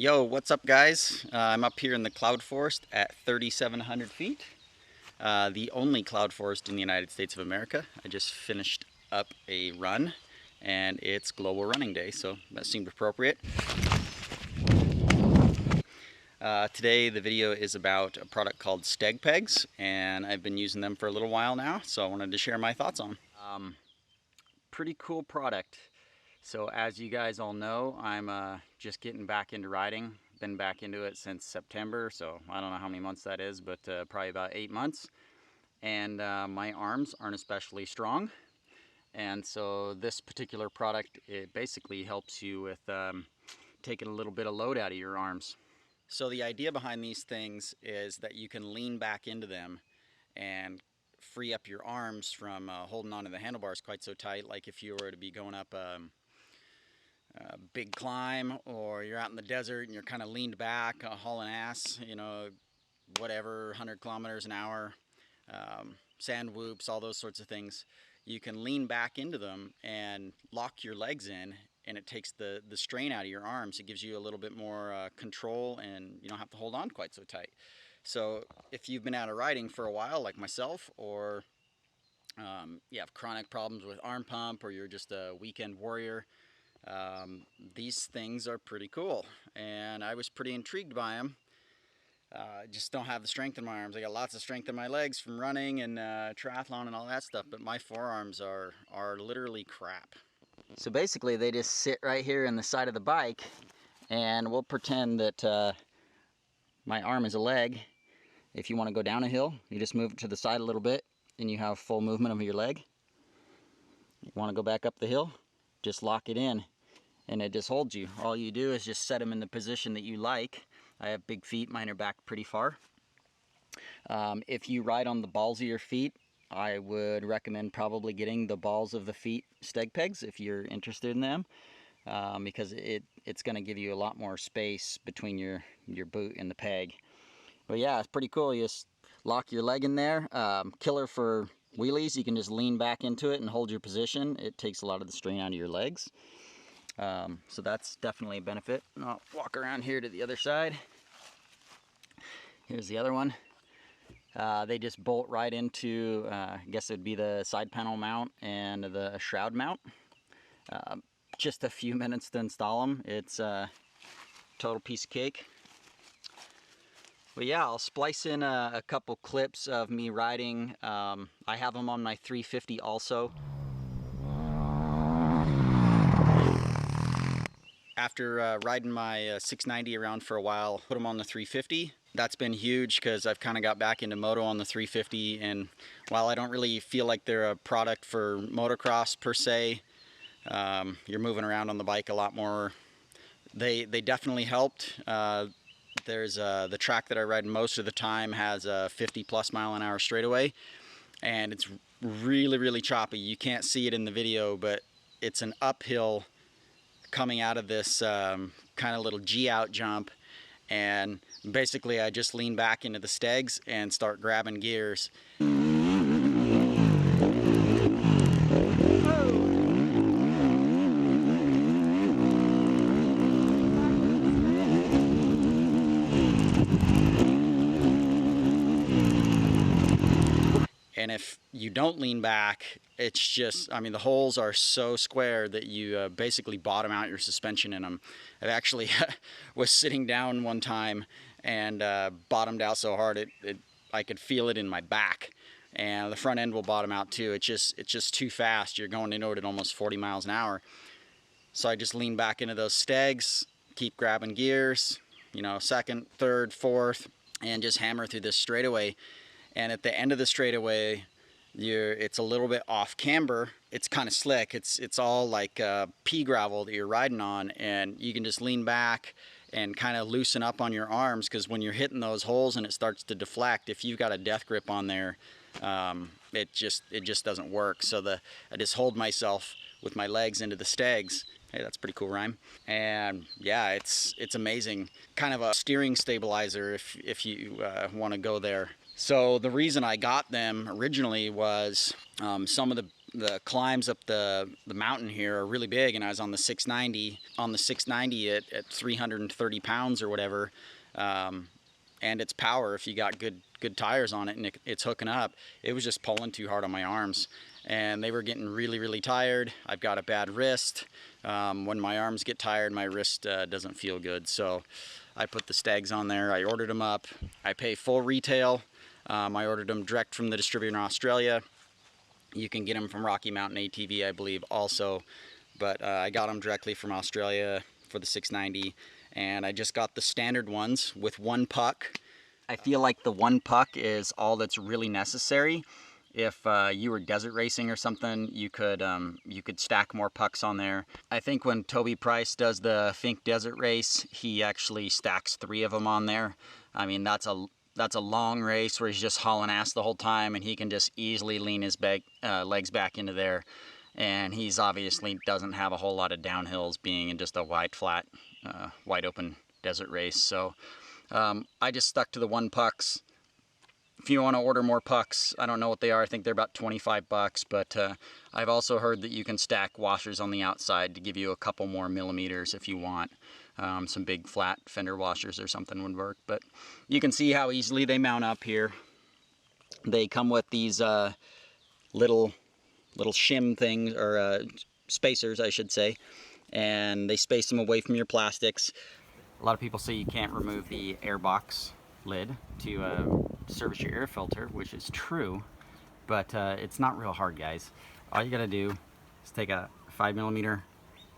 Yo, what's up guys? I'm up here in the cloud forest at 3,700 feet. The only cloud forest in the United States of America. I just finished up a run and it's Global Running Day, so that seemed appropriate. Today the video is about a product called Steg Pegz, and I've been using them for a little while now, so I wanted to share my thoughts on them. Pretty cool product. So as you guys all know, I'm just getting back into riding. Been back into it since September, so I don't know how many months that is, but probably about 8 months. And my arms aren't especially strong. And so this particular product, it basically helps you with taking a little bit of load out of your arms. So the idea behind these things is that you can lean back into them and free up your arms from holding onto the handlebars quite so tight, like if you were to be going up a big climb, or you're out in the desert and you're kind of leaned back, hauling ass, you know, whatever, 100 kilometers an hour, sand whoops, all those sorts of things. You can lean back into them and lock your legs in, and it takes the strain out of your arms. It gives you a little bit more control, and you don't have to hold on quite so tight. So if you've been out of riding for a while like myself, or you have chronic problems with arm pump, or you're just a weekend warrior, these things are pretty cool, and I was pretty intrigued by them. I just don't have the strength in my arms. I got lots of strength in my legs from running and triathlon and all that stuff, but my forearms are literally crap. So basically they just sit right here in the side of the bike, and we'll pretend that my arm is a leg. If you want to go down a hill, you just move it to the side a little bit and you have full movement of your leg. You want to go back up the hill, just lock it in and it just holds you. All you do is just set them in the position that you like. I have big feet, mine are back pretty far. If you ride on the balls of your feet, I would recommend probably getting the balls of the feet Steg Pegz if you're interested in them, because it's going to give you a lot more space between your boot and the peg. But yeah, it's pretty cool. You just lock your leg in there. Killer for wheelies. You can just lean back into it and hold your position. It takes a lot of the strain out of your legs. So that's definitely a benefit. And I'll walk around here to the other side. Here's the other one. They just bolt right into, I guess it would be the side panel mount and the shroud mount. Just a few minutes to install them. It's a total piece of cake. But yeah, I'll splice in a couple clips of me riding. I have them on my 350 also. After riding my 690 around for a while, put them on the 350. That's been huge because I've kind of got back into moto on the 350, and while I don't really feel like they're a product for motocross per se, you're moving around on the bike a lot more. They definitely helped. There's the track that I ride most of the time has a 50+ mile/hour straightaway, and it's really choppy. You can't see it in the video, but it's an uphill coming out of this kind of little G-out jump, and basically I just lean back into the Stegs and start grabbing gears. And if you don't lean back, it's just, I mean, the holes are so square that you basically bottom out your suspension in them. I actually was sitting down one time and bottomed out so hard I could feel it in my back. And the front end will bottom out too. It's just too fast. You're going into it at almost 40 miles an hour. So I just lean back into those Stegs, keep grabbing gears, you know, second, third, fourth, and just hammer through this straightaway. And at the end of the straightaway, it's a little bit off camber. It's kind of slick. It's all like pea gravel that you're riding on, and you can just lean back and kind of loosen up on your arms, because when you're hitting those holes and it starts to deflect, if you've got a death grip on there, it just doesn't work. So I just hold myself with my legs into the Stegs. Hey, that's a pretty cool rhyme. And yeah, it's amazing. Kind of a steering stabilizer if you want to go there. So the reason I got them originally was some of the the climbs up the mountain here are really big, and I was on the 690 at 330 pounds or whatever, and its power, if you got good tires on it and it's hooking up, it was just pulling too hard on my arms, and they were getting really tired. I've got a bad wrist. When my arms get tired, my wrist doesn't feel good, so I put the Stegs on there. I ordered them up. I pay full retail. I ordered them direct from the distributor in Australia. You can get them from Rocky Mountain ATV, I believe, also, but I got them directly from Australia for the 690, and I just got the standard ones with one puck. I feel like the one puck is all that's really necessary. If you were desert racing or something, you could stack more pucks on there. I think when Toby Price does the Fink Desert Race, he actually stacks 3 of them on there. I mean, that's a long race where he's just hauling ass the whole time, and he can just easily lean his legs back into there. And he's obviously doesn't have a whole lot of downhills, being in just a wide, flat, wide open desert race. So I just stuck to the one pucks. If you want to order more pucks, I don't know what they are. I think they're about 25 bucks, but I've also heard that you can stack washers on the outside to give you a couple more millimeters if you want. Some big flat fender washers or something would work, but you can see how easily they mount up here. They come with these little shim things, or spacers, I should say, and they space them away from your plastics. A lot of people say you can't remove the airbox lid to service your air filter, which is true, but it's not real hard, guys. All you gotta do is take a 5mm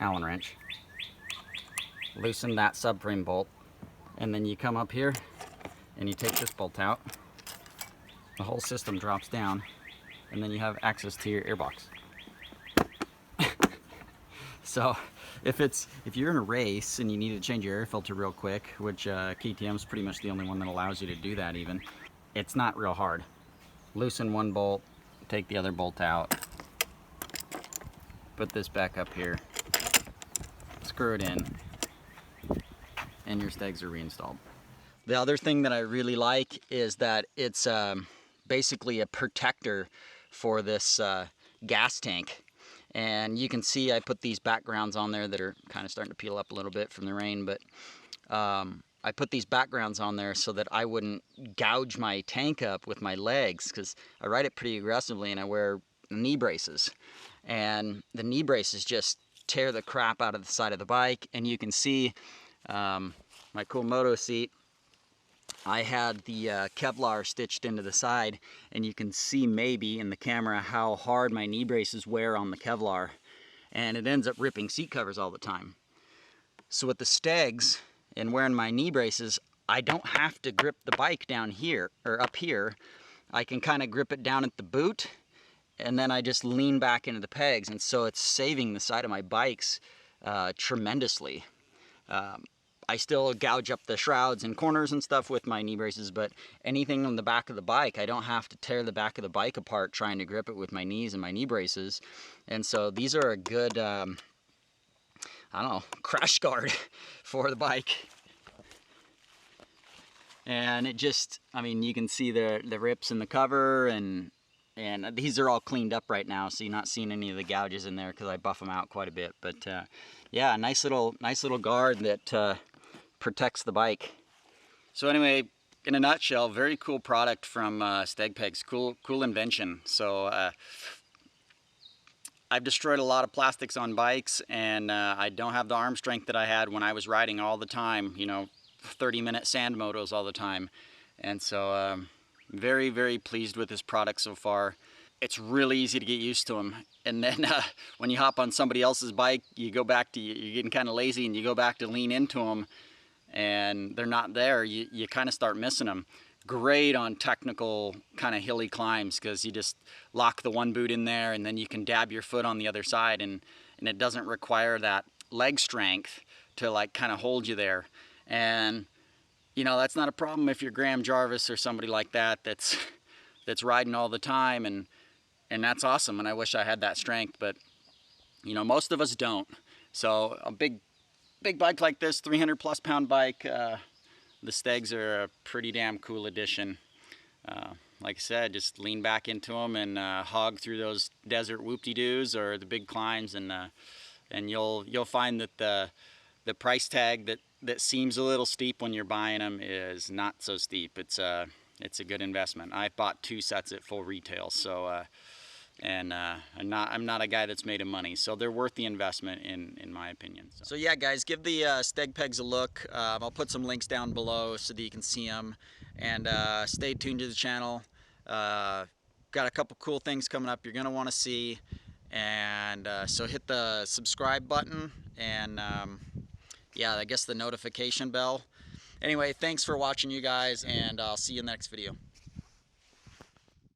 Allen wrench, loosen that subframe bolt, and then you come up here and you take this bolt out. The whole system drops down, and then you have access to your airbox. So if you're in a race and you need to change your air filter real quick, which KTM is pretty much the only one that allows you to do that even, it's not real hard. Loosen one bolt, take the other bolt out, put this back up here, screw it in, and your Stegs are reinstalled. The other thing that I really like is that it's basically a protector for this gas tank. And you can see I put these backgrounds on there that are kind of starting to peel up a little bit from the rain, but I put these backgrounds on there so that I wouldn't gouge my tank up with my legs, because I ride it pretty aggressively and I wear knee braces. And the knee braces just tear the crap out of the side of the bike. And you can see my cool moto seat, I had the Kevlar stitched into the side, and you can see maybe in the camera how hard my knee braces wear on the Kevlar, and it ends up ripping seat covers all the time. So with the Stegs and wearing my knee braces, I don't have to grip the bike down here or up here. I can kind of grip it down at the boot, and then I just lean back into the pegs, and so it's saving the side of my bikes tremendously. I still gouge up the shrouds and corners and stuff with my knee braces, but anything on the back of the bike, I don't have to tear the back of the bike apart trying to grip it with my knees and my knee braces. And so these are a good, I don't know, crash guard for the bike. And it just, I mean, you can see the rips in the cover, and these are all cleaned up right now, so you're not seeing any of the gouges in there because I buff them out quite a bit. But yeah, nice little guard that protects the bike. So anyway, in a nutshell, very cool product from Steg Pegz. Cool invention. So I've destroyed a lot of plastics on bikes, and I don't have the arm strength that I had when I was riding all the time, you know, 30-minute sand motos all the time. And so very pleased with this product so far. It's really easy to get used to them, and then when you hop on somebody else's bike, you're getting kind of lazy, and you go back to lean into them, and they're not there. You kind of start missing them. Great on technical kind of hilly climbs, because you just lock the one boot in there, and then you can dab your foot on the other side, and it doesn't require that leg strength to like kind of hold you there. And you know, that's not a problem if you're Graham Jarvis or somebody like that that's riding all the time, and that's awesome, and I wish I had that strength, but you know, most of us don't. So a big bike like this, 300+ pound bike, the Stegs are a pretty damn cool addition. like I said, just lean back into them and hog through those desert whoop-de-doos or the big climbs, and you'll find that the price tag that seems a little steep when you're buying them is not so steep. It's a good investment. I bought 2 sets at full retail, so I'm not a guy that's made of money, so they're worth the investment in my opinion. So yeah, guys, give the Steg Pegz a look. I'll put some links down below so that you can see them, and stay tuned to the channel. Got a couple cool things coming up you're gonna want to see, and so hit the subscribe button and yeah, I guess the notification bell. Anyway, thanks for watching, you guys, and I'll see you in the next video.